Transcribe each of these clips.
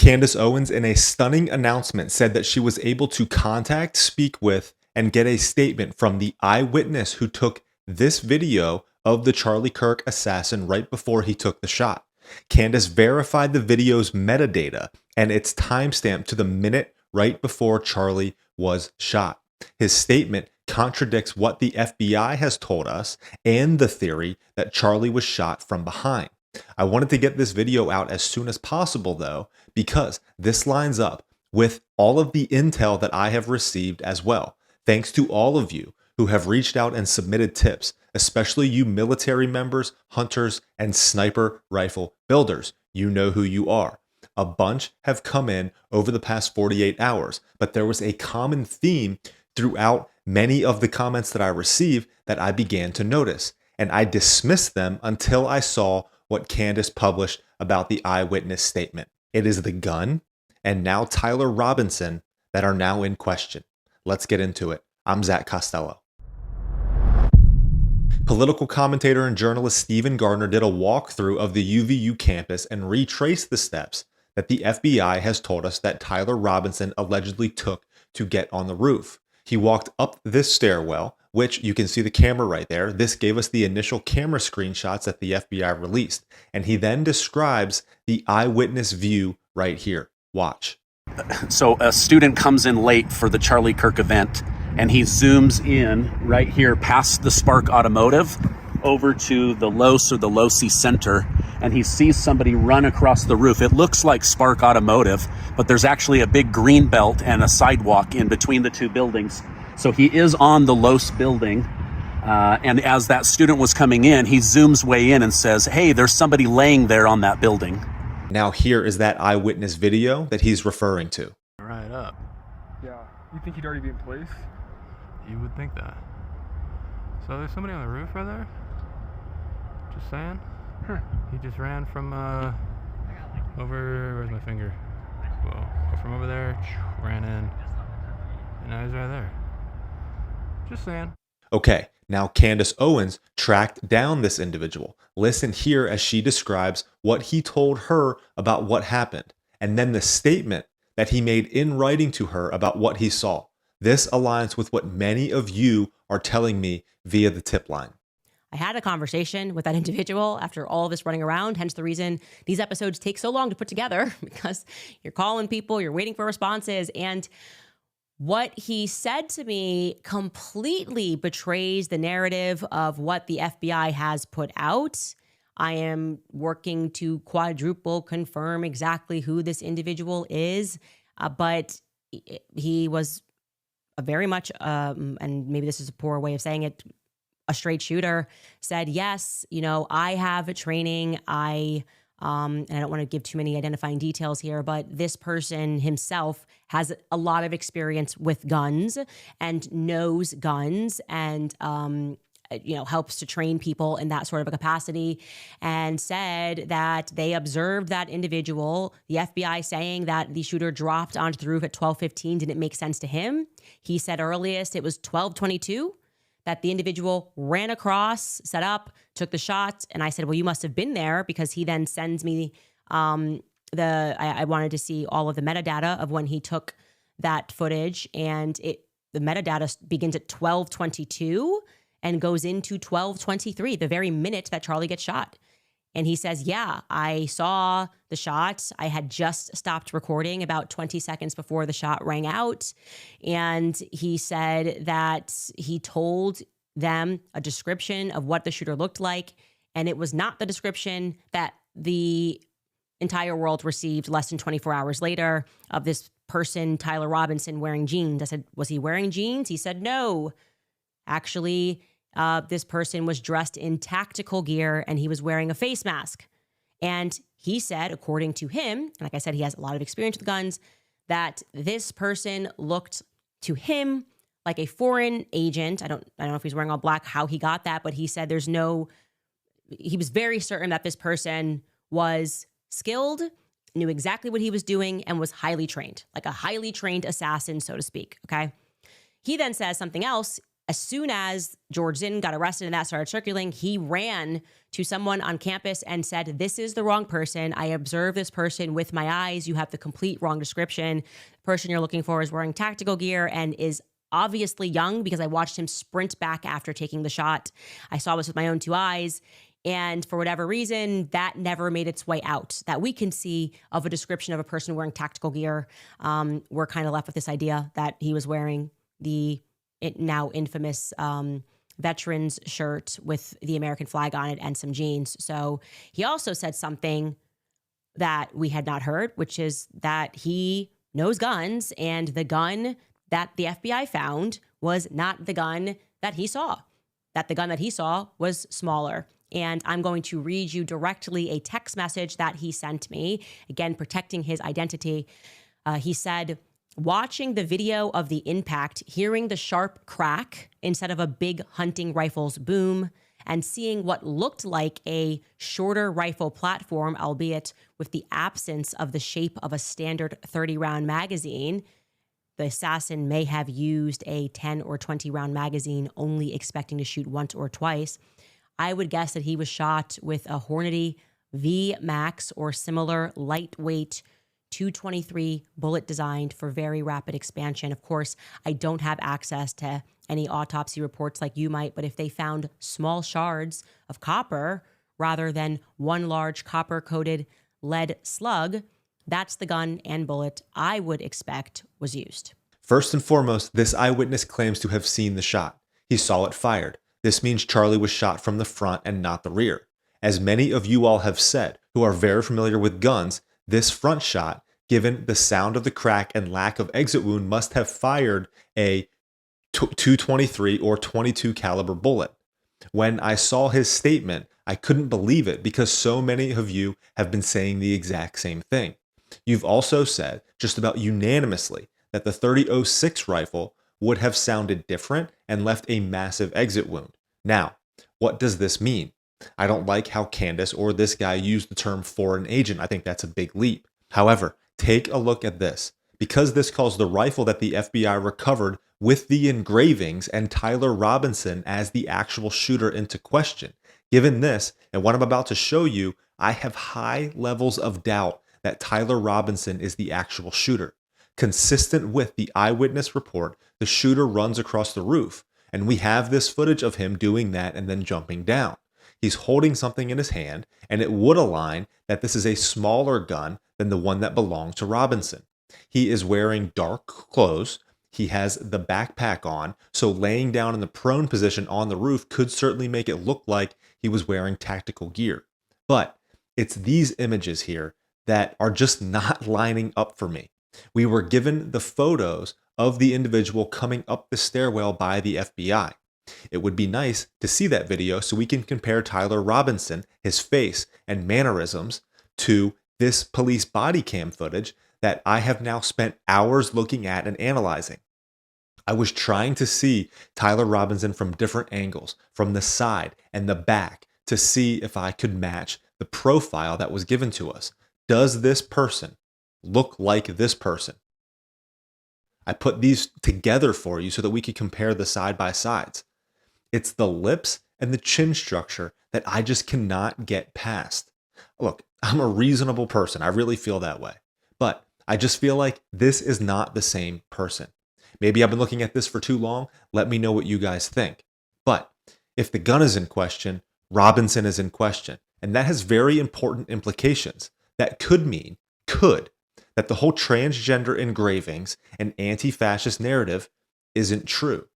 Candace Owens, in a stunning announcement, said that she was able to contact, speak with, and get a statement from the eyewitness who took this video of the Charlie Kirk assassin right before he took the shot. Candace verified the video's metadata and its timestamp to the minute right before Charlie was shot. His statement contradicts what the FBI has told us and the theory that Charlie was shot from behind. I wanted to get this video out as soon as possible, though, because this lines up with all of the intel that I have received as well. Thanks to all of you who have reached out and submitted tips, especially you military members, hunters, and sniper rifle builders. You know who you are. A bunch have come in over the past 48 hours, but there was a common theme throughout many of the comments that I received that I began to notice, and I dismissed them until I saw what Candace published about the eyewitness statement. It is the gun and now Tyler Robinson that are now in question. Let's get into it. I'm Zach Costello. Political commentator and journalist Stephen Gardner did a walkthrough of the UVU campus and retraced the steps that the FBI has told us that Tyler Robinson allegedly took to get on the roof. He walked up this stairwell, which you can see the camera right there. This gave us the initial camera screenshots that the FBI released. And he then describes the eyewitness view right here. Watch. So a student comes in late for the Charlie Kirk event, and he zooms in right here past the Spark Automotive over to the Los or the Losi Center, and he sees somebody run across the roof. It looks like Spark Automotive, but there's actually a big green belt and a sidewalk in between the two buildings. So he is on the Los building, and as that student was coming in, he zooms way in and says, "Hey, there's somebody laying there on that building." Now here is that eyewitness video that he's referring to. Right up. Yeah. You think he'd already be in place? You would think that. So there's somebody on the roof right there? Just saying. Huh. He just ran from over, where's my finger? Whoa. From over there, ran in. And now he's right there. Just saying. Okay, now Candace Owens tracked down this individual. Listen here as she describes what he told her about what happened, and then the statement that he made in writing to her about what he saw. This aligns with what many of you are telling me via the tip line. I had a conversation with that individual after all this running around, hence the reason these episodes take so long to put together, because you're calling people, you're waiting for responses, and what he said to me completely betrays the narrative of what the FBI has put out. I am working to quadruple confirm exactly who this individual is, but he was a very much, and maybe this is a poor way of saying it, a straight shooter, said, yes, you know, I have training. And I don't want to give too many identifying details here, but this person himself has a lot of experience with guns and knows guns and, helps to train people in that sort of a capacity, and said that they observed that individual, the FBI saying that the shooter dropped onto the roof at 12:15 didn't make sense to him. He said earliest it was 12:22 that the individual ran across, set up, took the shot. And I said, well, you must have been there, because he then sends me I wanted to see all of the metadata of when he took that footage. And the metadata begins at 12:22 and goes into 12:23, the very minute that Charlie gets shot. And he says, yeah, I saw the shot. I had just stopped recording about 20 seconds before the shot rang out. And he said that he told them a description of what the shooter looked like. And it was not the description that the entire world received less than 24 hours later of this person, Tyler Robinson, wearing jeans. I said, was he wearing jeans? He said, no. Actually, this person was dressed in tactical gear and he was wearing a face mask. And he said, according to him, and like I said, he has a lot of experience with guns, that this person looked to him like a foreign agent. I don't know if he's wearing all black, how he got that, but he said he was very certain that this person was skilled, knew exactly what he was doing, and was highly trained, like a highly trained assassin, so to speak. Okay. He then says something else As soon as George Zinn got arrested and that started circulating, he ran to someone on campus and said, "This is the wrong person. I observed this person with my eyes. You have the complete wrong description. The person you're looking for is wearing tactical gear and is obviously young because I watched him sprint back after taking the shot. I saw this with my own two eyes. And for whatever reason, that never made its way out that we can see of a description of a person wearing tactical gear. We're kind of left with this idea that he was wearing the now infamous veterans shirt with the American flag on it and some jeans. So he also said something that we had not heard, which is that he knows guns, and the gun that the FBI found was not the gun that he saw, that the gun that he saw was smaller. And I'm going to read you directly a text message that he sent me, again, protecting his identity. He said, "Watching the video of the impact, hearing the sharp crack instead of a big hunting rifle's boom, and seeing what looked like a shorter rifle platform, albeit with the absence of the shape of a standard 30-round magazine, the assassin may have used a 10 or 20-round magazine, only expecting to shoot once or twice. I would guess that he was shot with a Hornady V Max or similar lightweight 223 bullet designed for very rapid expansion." Of course, I don't have access to any autopsy reports like you might, but if they found small shards of copper rather than one large copper-coated lead slug, that's the gun and bullet I would expect was used. First and foremost, this eyewitness claims to have seen the shot. He saw it fired. This means Charlie was shot from the front and not the rear. As many of you all have said, who are very familiar with guns, this front shot, given the sound of the crack and lack of exit wound, must have fired a 223 or 22 caliber bullet. When I saw his statement, I couldn't believe it because so many of you have been saying the exact same thing. You've also said, just about unanimously, that the 30-06 rifle would have sounded different and left a massive exit wound. Now, what does this mean? I don't like how Candace or this guy used the term foreign agent. I think that's a big leap. However, take a look at this. Because this calls the rifle that the FBI recovered with the engravings and Tyler Robinson as the actual shooter into question. Given this, and what I'm about to show you, I have high levels of doubt that Tyler Robinson is the actual shooter. Consistent with the eyewitness report, the shooter runs across the roof, and we have this footage of him doing that and then jumping down. He's holding something in his hand, and it would align that this is a smaller gun than the one that belonged to Robinson. He is wearing dark clothes. He has the backpack on, so laying down in the prone position on the roof could certainly make it look like he was wearing tactical gear. But it's these images here that are just not lining up for me. We were given the photos of the individual coming up the stairwell by the FBI. It would be nice to see that video so we can compare Tyler Robinson, his face and mannerisms, to this police body cam footage that I have now spent hours looking at and analyzing. I was trying to see Tyler Robinson from different angles, from the side and the back, to see if I could match the profile that was given to us. Does this person look like this person? I put these together for you so that we could compare the side by sides. It's the lips and the chin structure that I just cannot get past. Look, I'm a reasonable person. I really feel that way. But I just feel like this is not the same person. Maybe I've been looking at this for too long. Let me know what you guys think. But if the gun is in question, Robinson is in question. And that has very important implications. That could mean, that the whole transgender engravings and anti-fascist narrative isn't true.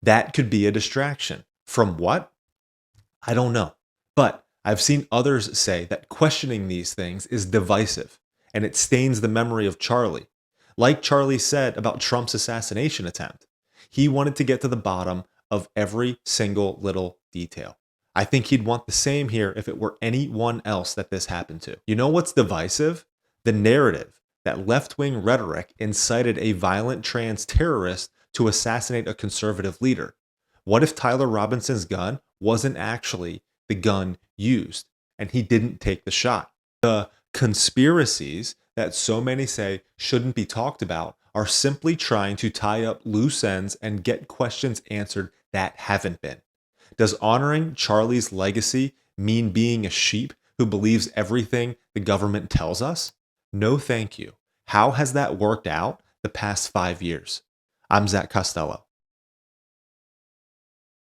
That could be a distraction. From what? I don't know. But I've seen others say that questioning these things is divisive, and it stains the memory of Charlie. Like Charlie said about Trump's assassination attempt, he wanted to get to the bottom of every single little detail. I think he'd want the same here if it were anyone else that this happened to. You know what's divisive? The narrative that left-wing rhetoric incited a violent trans terrorist to assassinate a conservative leader. What if Tyler Robinson's gun wasn't actually the gun used and he didn't take the shot? The conspiracies that so many say shouldn't be talked about are simply trying to tie up loose ends and get questions answered that haven't been. Does honoring Charlie's legacy mean being a sheep who believes everything the government tells us? No, thank you. How has that worked out the past 5 years? I'm Zach Costello.